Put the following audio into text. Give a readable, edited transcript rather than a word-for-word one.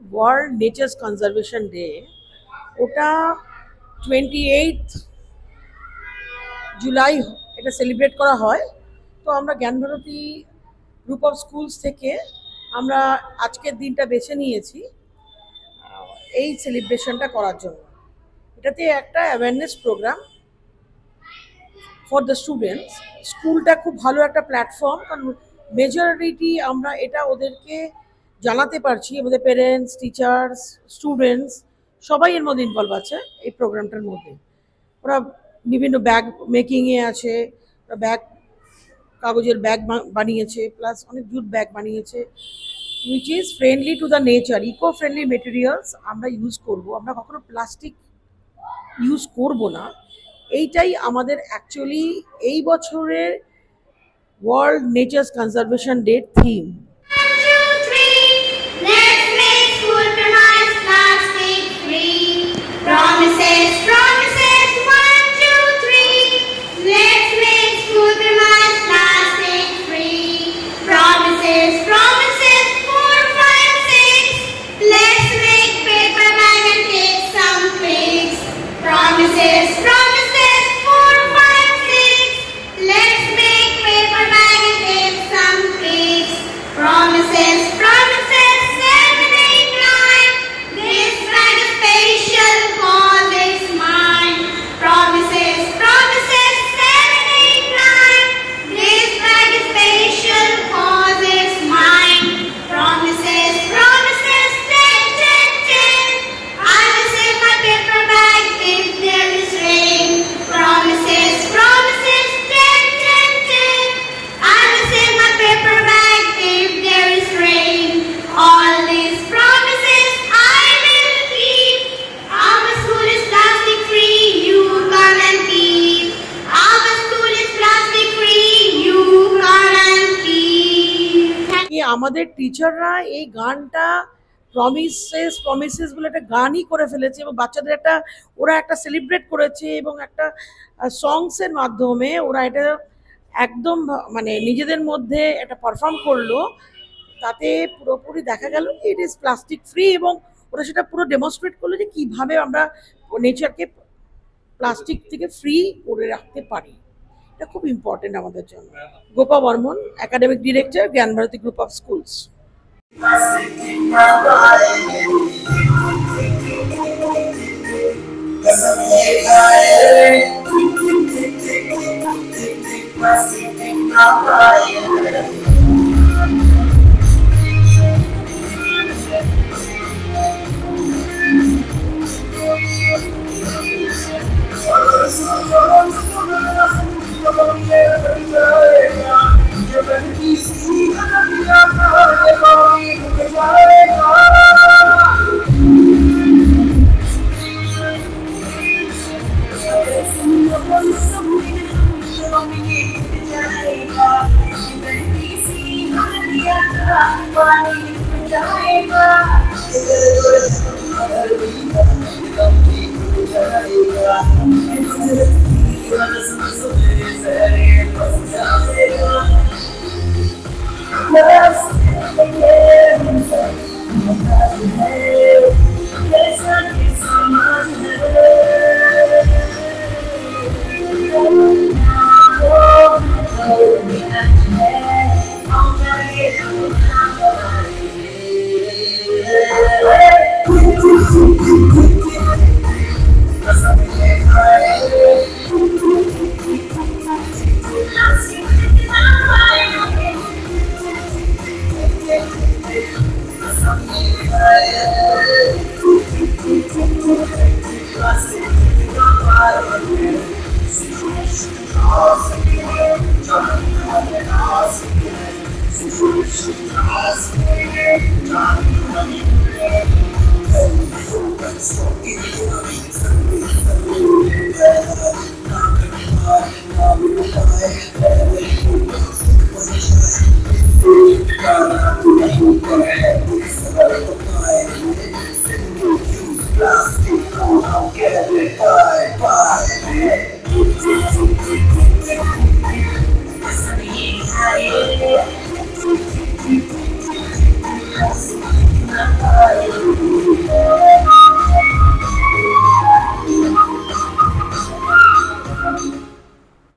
World nature's conservation day, ওটা 28 জুলাই এটা celebrate করা হয়। তো আমরা জ্ঞানভারতী গ্রুপ অফ স্কুলস থেকে আমরা আজকের দিনটা বেছে নিয়েছি এই সেলিব্রেশনটা করার জন্য। এটাতে একটা awareness program for the students. স্কুলটা খুব ভালো একটা প্ল্যাটফর্ম, কারণ মেজরিটি আমরা এটা ওদেরকে জানাতে পারছি। আমাদের পেরেন্টস, টিচার্স, স্টুডেন্টস সবাই এর মধ্যে ইনভলভ আছে এই প্রোগ্রামটার মধ্যে। ওরা বিভিন্ন ব্যাগ মেকিংয়ে আছে, ওরা কাগজের ব্যাগ বানিয়েছে, প্লাস অনেক জুট ব্যাগ বানিয়েছে, which is friendly to the nature. Eco friendly materials আমরা ইউজ করব, আমরা কখনো প্লাস্টিক ইউজ করব না। এইটাই আমাদের অ্যাকচুয়ালি এই বছরের world nature's conservation day theme. আমাদের টিচাররা এই গানটা প্রমিসেস বলে একটা গানই করে ফেলেছে, এবং বাচ্চাদের ওরা একটা সেলিব্রেট করেছে, এবং একটা সংসের মাধ্যমে ওরা এটা একদম মানে নিজেদের মধ্যে একটা পারফর্ম করলো। তাতে পুরোপুরি দেখা গেল ইট ইজ প্লাস্টিক ফ্রি, এবং ওরা সেটা পুরো ডেমনস্ট্রেট করলো যে কীভাবে আমরা নেচারকে প্লাস্টিক থেকে ফ্রি করে রাখতে পারি। এটা খুব ইম্পর্টেন্ট আমাদের জন্য। Gopa Barman, academic director, Gyanbharati group of schools.